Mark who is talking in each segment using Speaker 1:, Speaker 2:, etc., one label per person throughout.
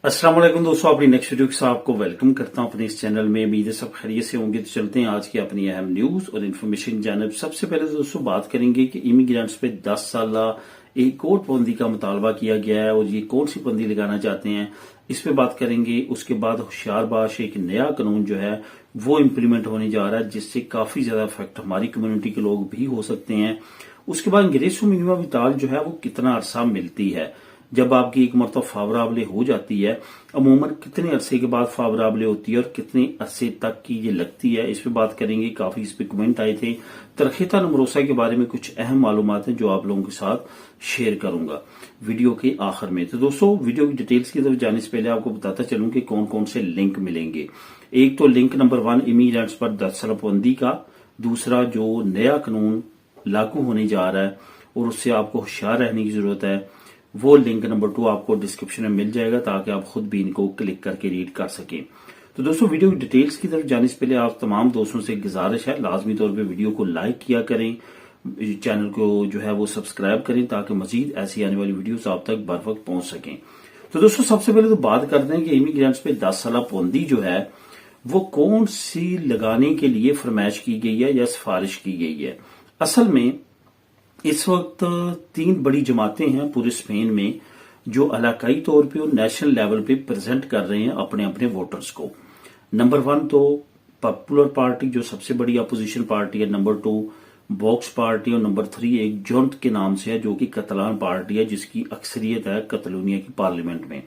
Speaker 1: अस्सलाम वालेकुम दोस्तों, अपनी नेक्स्ट वीडियो के साथ आपको वेलकम करता हूं अपने इस चैनल में। उम्मीद है सब खैरियत से होंगे। तो चलते हैं आज की अपनी अहम न्यूज और इन्फॉर्मेशन जानब। सबसे पहले दोस्तों बात करेंगे कि इमिग्रेंट्स पे 10 साल एक और पाबंदी का मुतालबा किया गया है और ये कौन सी पाबंदी लगाना चाहते हैं, इस पे बात करेंगे। उसके बाद होशियारबाश एक नया कानून जो है वो इम्प्लीमेंट होने जा रहा है, जिससे काफी ज्यादा इफेक्ट हमारी कम्युनिटी के लोग भी हो सकते हैं। उसके बाद अंग्रेजों मिनिमम विताल जो है वो कितना अरसा मिलती है, जब आपकी एक मरतबा फावराबले हो जाती है, अमूमन कितने अरसे के बाद फावराबले होती है और कितने अरसे तक की ये लगती है, इस पे बात करेंगे। काफी इस पे कमेंट आए थे। तरखेता नमरोसा के बारे में कुछ अहम मालूमात हैं जो आप लोगों के साथ शेयर करूंगा वीडियो के आखिर में। तो दोस्तों वीडियो की डिटेल्स की तरफ जाने से पहले आपको बताता चलूं कि कौन कौन से लिंक मिलेंगे। एक तो लिंक नंबर 1 इमिग्रेंट्स पर 10 साल पाबंदी का, दूसरा जो नया कानून लागू होने जा रहा है और उससे आपको होशियार रहने की जरूरत है, वो लिंक नंबर 2 आपको डिस्क्रिप्शन में मिल जाएगा ताकि आप खुद भी इनको क्लिक करके रीड कर सकें। तो दोस्तों वीडियो की डिटेल्स की तरफ जाने से पहले आप तमाम दोस्तों से गुजारिश है लाजमी तौर पे वीडियो को लाइक किया करें, चैनल को जो है वो सब्सक्राइब करें ताकि मजीद ऐसी आने वाली वीडियोस आप तक बर वक्त पहुंच सकें। तो दोस्तों सबसे पहले तो बात करते हैं कि इमिग्रेंट्स पे 10 साल पाबंदी जो है वो कौन सी लगाने के लिए फरमाइश की गई है या सिफारिश की गई है। असल में इस वक्त 3 बड़ी जमातें हैं पूरे स्पेन में जो इलाकाई तौर पे और नेशनल लेवल पे प्रेजेंट कर रहे हैं अपने अपने वोटर्स को। नंबर 1 तो पॉपुलर पार्टी जो सबसे बड़ी अपोजिशन पार्टी है, नंबर 2 वोक्स पार्टी और नंबर 3 एक जोंट के नाम से है जो कि कतलान पार्टी है जिसकी अक्सरियत है कतलोनिया की पार्लियामेंट में।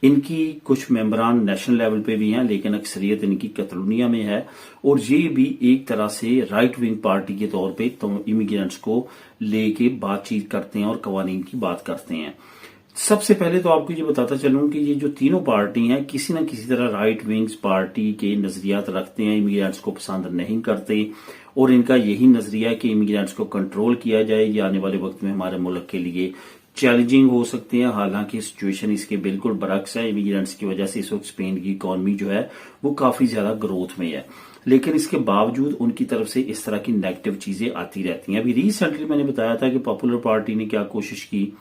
Speaker 1: इनकी कुछ मेंबरान नेशनल लेवल पे भी हैं लेकिन अक्सरियत इनकी कतलोनिया में है और ये भी एक तरह से राइट विंग पार्टी के तौर पे तो इमिग्रेंट्स को लेके बातचीत करते हैं और कवानीन की बात करते हैं। सबसे पहले तो आपको ये बताता चलूं कि ये जो तीनों पार्टी हैं किसी न किसी तरह राइट विंग्स पार्टी के नजरियात रखते हैं, इमिग्रेंट्स को पसंद नहीं करते और इनका यही नजरिया है कि इमिग्रेंट्स को कंट्रोल किया जाए। ये आने वाले वक्त में हमारे मुल्क के लिए चैलेंजिंग हो सकते हैं। हालांकि सिचुएशन इसके बिल्कुल बरक्स है। इमिग्रेंट्स की वजह से इस वक्त स्पेन की इकोनॉमी जो है वो काफी ज्यादा ग्रोथ में है, लेकिन इसके बावजूद उनकी तरफ से इस तरह की नेगेटिव चीजें आती रहती हैं। अभी रिसेंटली मैंने बताया था कि पॉपुलर पार्टी ने क्या कोशिश की,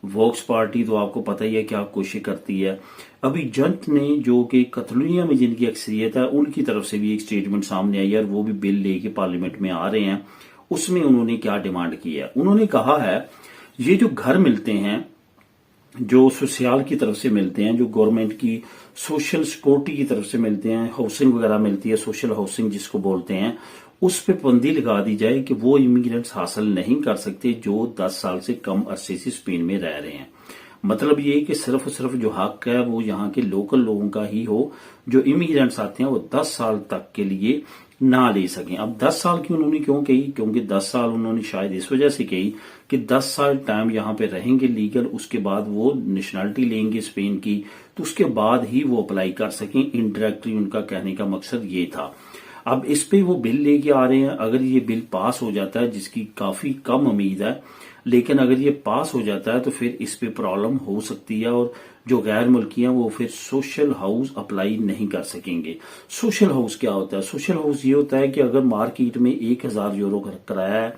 Speaker 1: वोक्स पार्टी तो आपको पता ही है क्या कोशिश करती है। अभी जंट ने जो कि कतलोनिया में जिनकी अक्सरियत है उनकी तरफ से भी एक स्टेटमेंट सामने आई है और वो भी बिल लेके पार्लियामेंट में आ रहे हैं। उसमें उन्होंने क्या डिमांड की है, उन्होंने कहा है ये जो घर मिलते हैं जो सोशल की तरफ से मिलते हैं, जो गवर्नमेंट की सोशल सिक्योरिटी की तरफ से मिलते हैं, हाउसिंग वगैरह मिलती है, सोशल हाउसिंग जिसको बोलते हैं, उस पे पाबंदी लगा दी जाए कि वो इमिग्रेंट्स हासिल नहीं कर सकते जो 10 साल से कम अरसे से स्पेन में रह रहे हैं। मतलब ये कि सिर्फ और सिर्फ जो हक है वो यहाँ के लोकल लोगों का ही हो, जो इमिग्रेंट्स आते हैं वो 10 साल तक के लिए ना ले सकें। अब 10 साल की उन्होंने क्यों कही, क्योंकि 10 साल उन्होंने शायद इस वजह से कही कि 10 साल टाइम यहाँ पे रहेंगे लीगल, उसके बाद वो नेशनलिटी लेंगे स्पेन की, तो उसके बाद ही वो अप्लाई कर सकें। इनडायरेक्टली उनका कहने का मकसद ये था। अब इस पे वो बिल लेके आ रहे हैं। अगर ये बिल पास हो जाता है, जिसकी काफी कम उम्मीद है, लेकिन अगर ये पास हो जाता है तो फिर इस पे प्रॉब्लम हो सकती है और जो गैर मुल्की हैं वो फिर सोशल हाउस अप्लाई नहीं कर सकेंगे। सोशल हाउस क्या होता है? सोशल हाउस ये होता है कि अगर मार्केट में 1000 यूरो किराया है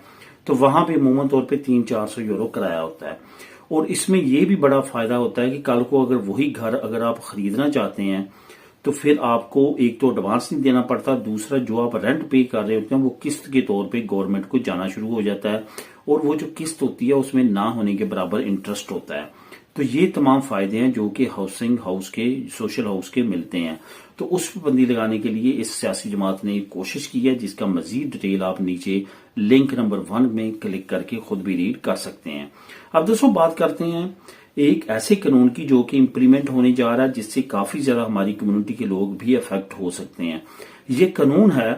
Speaker 1: तो वहां पे अमूमन तौर पे 300-400 यूरो किराया होता है। और इसमें ये भी बड़ा फायदा होता है कि कल को अगर वही घर अगर आप खरीदना चाहते हैं तो फिर आपको एक तो एडवांस नहीं देना पड़ता, दूसरा जो आप रेंट पे कर रहे होते हैं वो किस्त के तौर पे गवर्नमेंट को जाना शुरू हो जाता है और वो जो किस्त होती है उसमें ना होने के बराबर इंटरेस्ट होता है। तो ये तमाम फायदे हैं जो कि हाउसिंग हाउस के, सोशल हाउस के मिलते हैं। तो उस पर पाबंदी लगाने के लिए इस सियासी जमात ने कोशिश की है, जिसका मजीद डिटेल आप नीचे लिंक नंबर 1 में क्लिक करके खुद भी रीड कर सकते हैं। अब दोस्तों बात करते हैं एक ऐसे कानून की जो कि इम्प्लीमेंट होने जा रहा है, जिससे काफी ज्यादा हमारी कम्युनिटी के लोग भी अफेक्ट हो सकते हैं। ये कानून है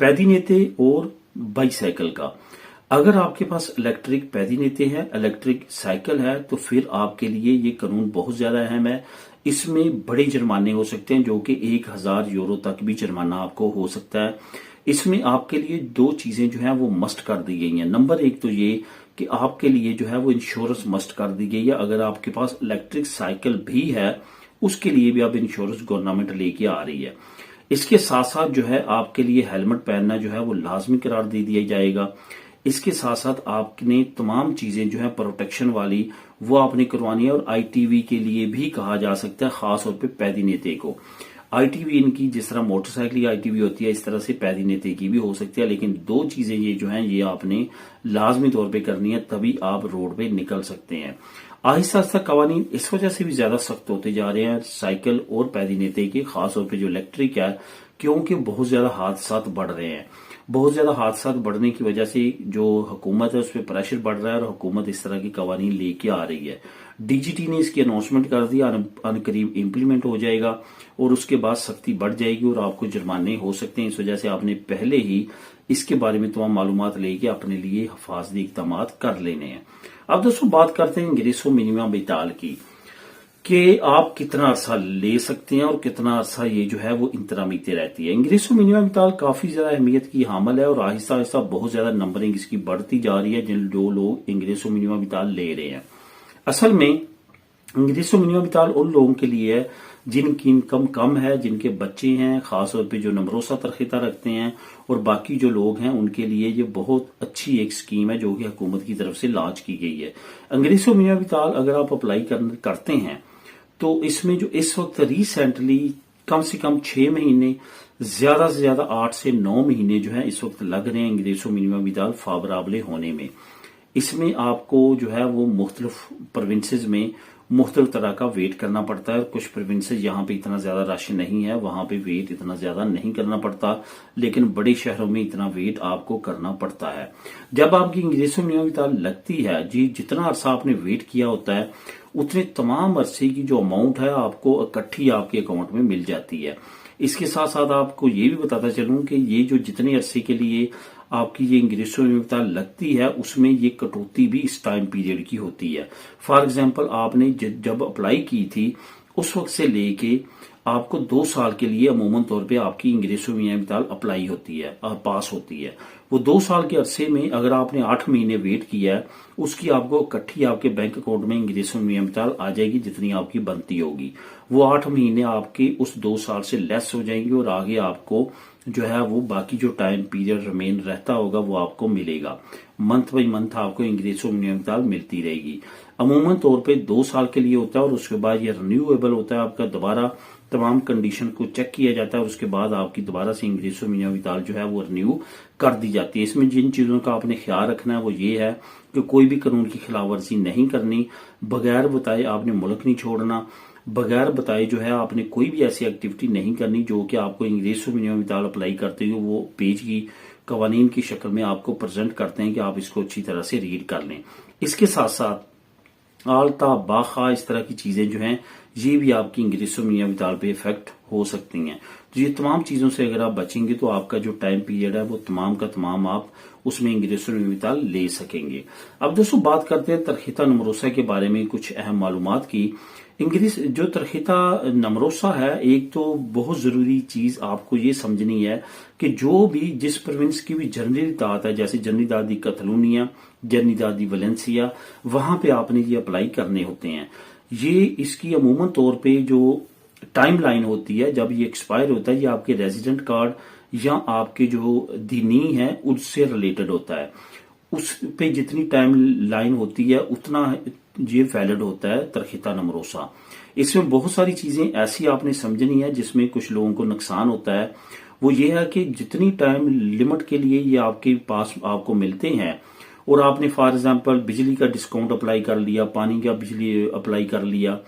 Speaker 1: पैदीनेते और बाईसाइकिल का। अगर आपके पास इलेक्ट्रिक पैदीनेते है, इलेक्ट्रिक साइकिल है, तो फिर आपके लिए ये कानून बहुत ज्यादा अहम है। इसमें बड़े जुर्माने हो सकते हैं जो कि 1000 यूरो तक भी जुर्माना आपको हो सकता है। इसमें आपके लिए 2 चीजें जो है वो मस्ट कर दी गई हैं। नंबर 1 तो ये कि आपके लिए जो है वो इंश्योरेंस मस्ट कर दी गई है। अगर आपके पास इलेक्ट्रिक साइकिल भी है उसके लिए भी अब इंश्योरेंस गवर्नमेंट लेके आ रही है। इसके साथ साथ जो है आपके लिए हेलमेट पहनना जो है वो लाजमी करार दे दिया जाएगा। इसके साथ साथ आपने तमाम चीजें जो है प्रोटेक्शन वाली वो आपने करवानी है। और ITV के लिए भी कहा जा सकता है, खास तौर पे पैदी नेते को। ITV इनकी जिस तरह मोटरसाइकिल की ITV होती है, इस तरह से पैदी नेते की भी हो सकती है। लेकिन दो चीजें ये जो हैं ये आपने लाजमी तौर पे करनी है, तभी आप रोड पे निकल सकते हैं। आहिस्ता आहिस्ता कवानीन इस वजह से भी ज्यादा सख्त होते जा रहे हैं साइकिल और पैदी नेते के, खासतौर पे जो इलेक्ट्रिक है, क्योंकि बहुत ज्यादा हादसा बढ़ रहे हैं। बहुत ज्यादा हादसा बढ़ने की वजह से जो हुकूमत है उस पर प्रेशर बढ़ रहा है और हुकूमत इस तरह की कवानीन लेके आ रही है। DGT ने इसकी अनाउंसमेंट कर दिया, अनकरीब इम्प्लीमेंट हो जाएगा और उसके बाद सख्ती बढ़ जाएगी और आपको जुर्माने हो सकते हैं। इस वजह से आपने पहले ही इसके बारे में तमाम मालूमात लेके अपने लिए हिफाजती इक़दाम कर लेने हैं। अब दोस्तों बात करते हैं इंग्रेसो मिनिमा बिताल की, कि आप कितना अरसा ले सकते हैं और कितना अरसा ये जो है वो इंतरामीते रहती है। इंग्रेसो मिनिमा बिताल काफी ज्यादा अहमियत की हामल है और आहिस्ता आहिस्ता बहुत ज्यादा नंबरिंग इसकी बढ़ती जा रही है जो लोग इंग्रेसो मिनिमा बिताल ले रहे हैं। असल में इंग्रेसो मिनिमा बिताल उन लोगों के लिए है जिनकी इनकम कम है, जिनके बच्चे हैं, खासतौर पे जो नमरोसा तरखीता रखते हैं, और बाकी जो लोग हैं उनके लिए ये बहुत अच्छी एक स्कीम है जो कि हुकूमत की तरफ से लॉन्च की गई है। इंग्रेसो मिनिमा बिताल अगर आप अप्लाई करते हैं तो इसमें जो इस वक्त रिसेंटली कम से कम 6 महीने, ज्यादा से ज्यादा 8 से 9 महीने जो है इस वक्त लग रहे हैं इंग्रेसो मिनिमा बिताल फावराबले होने में। इसमें आपको जो है वो मुख्तलिफ प्रोविंसेस में मुख्तलिफ तरह का वेट करना पड़ता है। कुछ प्रोविंसेस यहाँ पे इतना ज्यादा रश नहीं है, वहां पे वेट इतना ज्यादा नहीं करना पड़ता, लेकिन बड़े शहरों में इतना वेट आपको करना पड़ता है। जब आपकी इंग्रेसो मिनिमा बिताल लगती है जी, जितना अरसा आपने वेट किया होता है उतने तमाम अरसे की जो अमाउंट है आपको इकट्ठी आपके अकाउंट में मिल जाती है। इसके साथ साथ आपको ये भी बताता चलूं कि ये जो जितने अरसे के लिए आपकी ये इंग्रेसो मिनिमा बिताल लगती है उसमें ये कटौती भी इस टाइम पीरियड की होती है। फॉर एग्जांपल आपने जब अप्लाई की थी उस वक्त से लेके आपको 2 साल के लिए अमूमन तौर पे आपकी इंग्रेसो मिनिमा बिताल अप्लाई होती है और पास होती है। वो 2 साल के अरसे में अगर आपने 8 महीने वेट किया है उसकी आपको इकट्ठी आपके बैंक अकाउंट में इंग्रेसो मिनिमा बिताल आ जाएगी जितनी आपकी बनती होगी। वो 8 महीने आपके उस 2 साल से लेस हो जाएंगे और आगे आपको जो है वो बाकी जो टाइम पीरियड रिमेन रहता होगा वो आपको मिलेगा। मंथ बाई मंथ आपको इंग्रेसो मिनिमा बिताल मिलती रहेगी। अमूमन तौर पे 2 साल के लिए होता है और उसके बाद ये रिन्यूएबल होता है। आपका दोबारा तमाम कंडीशन को चेक किया जाता है और उसके बाद आपकी दोबारा से इंग्रेसो मिनिमा बिताल जो है वो रिन्यू कर दी जाती है। इसमें जिन चीजों का आपने ख्याल रखना है वो ये है कि कोई भी कानून की खिलाफवर्जी नहीं करनी, बगैर बताए आपने मुल्क नहीं छोड़ना, बगैर बताए जो है आपने कोई भी ऐसी एक्टिविटी नहीं करनी जो कि आपको इंग्रेसो मिनिमा बिताल अप्लाई करते हुए वो पेज की कवानीन की शक्ल में आपको प्रेजेंट करते हैं कि आप इसको अच्छी तरह से रीड कर लें। इसके साथ साथ आलता बाखा इस तरह की चीजें जो हैं ये भी आपकी इंग्रेसो मिनिमा बिताल पे इफेक्ट हो सकती हैं। तो ये तमाम चीजों से अगर आप बचेंगे तो आपका जो टाइम पीरियड है वो तमाम का तमाम आप उसमें इंग्रेसो मिनिमा बिताल ले सकेंगे। अब दोस्तों बात करते हैं तरखीता नमरोसा के बारे में कुछ अहम मालूमात की। जो तरखीता नमरोसा है, एक तो बहुत जरूरी चीज आपको ये समझनी है कि जो भी जिस प्रोविंस की भी जनरली दाद है, जैसे जनरली दादी कतलूनिया, जनरली दादी वलेंसिया, वहां पे आपने ये अप्लाई करने होते हैं। ये इसकी अमूमन तौर पे जो टाइम लाइन होती है जब ये एक्सपायर होता है, ये आपके रेजिडेंट कार्ड या आपके जो दीनी है उससे रिलेटेड होता है। उस पे जितनी टाइम लाइन होती है उतना ये वैलिड होता है तरखीता नमरोसा। इसमें बहुत सारी चीजें ऐसी आपने समझनी है जिसमें कुछ लोगों को नुकसान होता है। वो ये है कि जितनी टाइम लिमिट के लिए ये आपके पास आपको मिलते हैं और आपने फॉर एग्जांपल बिजली का डिस्काउंट अप्लाई कर लिया, पानी का बिजली अप्लाई कर लिया,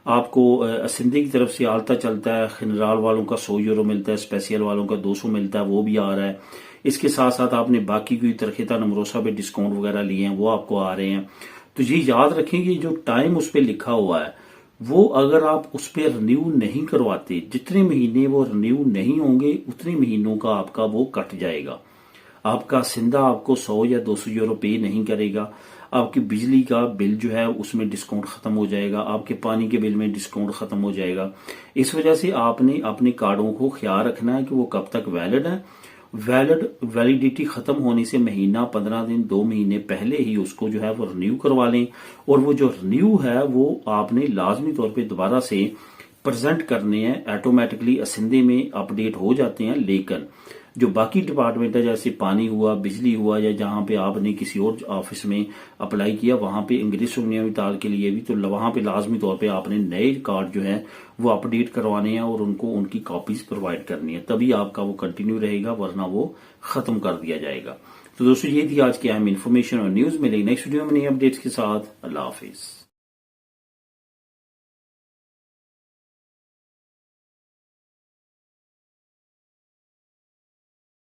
Speaker 1: आपको सिंधी की तरफ से आलता चलता है, खिनराल वालों का 100 यूरो मिलता है, स्पेशल वालों का 200 मिलता है, वो भी आ रहा है। इसके साथ साथ आपने बाकी कोई तरखीता नमरोसा पे डिस्काउंट वगैरह लिए हैं वो आपको आ रहे हैं। तो ये याद रखें कि जो टाइम उस पर लिखा हुआ है वो अगर आप उस पर रिन्यू नहीं करवाते, जितने महीने वो रिन्यू नहीं होंगे उतने महीनों का आपका वो कट जाएगा। आपका सिंधा आपको 100 या 200 यूरो पे नहीं करेगा। आपकी बिजली का बिल जो है उसमें डिस्काउंट खत्म हो जाएगा, आपके पानी के बिल में डिस्काउंट खत्म हो जाएगा। इस वजह से आपने अपने कार्डों को ख्याल रखना है कि वो कब तक वैलिड है। वैलिडिटी खत्म होने से महीना, 15 दिन, 2 महीने पहले ही उसको जो है वो रिन्यू करवा लें। और वो जो रिन्यू है वो आपने लाजमी तौर पे दोबारा से प्रेजेंट करने हैं। ऑटोमेटिकली असिंधे में अपडेट हो जाते हैं, लेकिन जो बाकी डिपार्टमेंट है जैसे पानी हुआ, बिजली हुआ, या जहां पे आपने किसी और ऑफिस में अप्लाई किया वहां पे इंग्लिश और नैनीताल के लिए भी, तो वहां पे लाजमी तौर पे आपने नए कार्ड जो है वो अपडेट करवाने हैं और उनको उनकी कॉपीज प्रोवाइड करनी है, तभी आपका वो कंटिन्यू रहेगा, वरना वो खत्म कर दिया जाएगा। तो दोस्तों ये थी आज की अहम इन्फॉर्मेशन और न्यूज। मिलेगी नेक्स्ट वीडियो में नई अपडेट्स के साथ। अल्लाह हाफिज।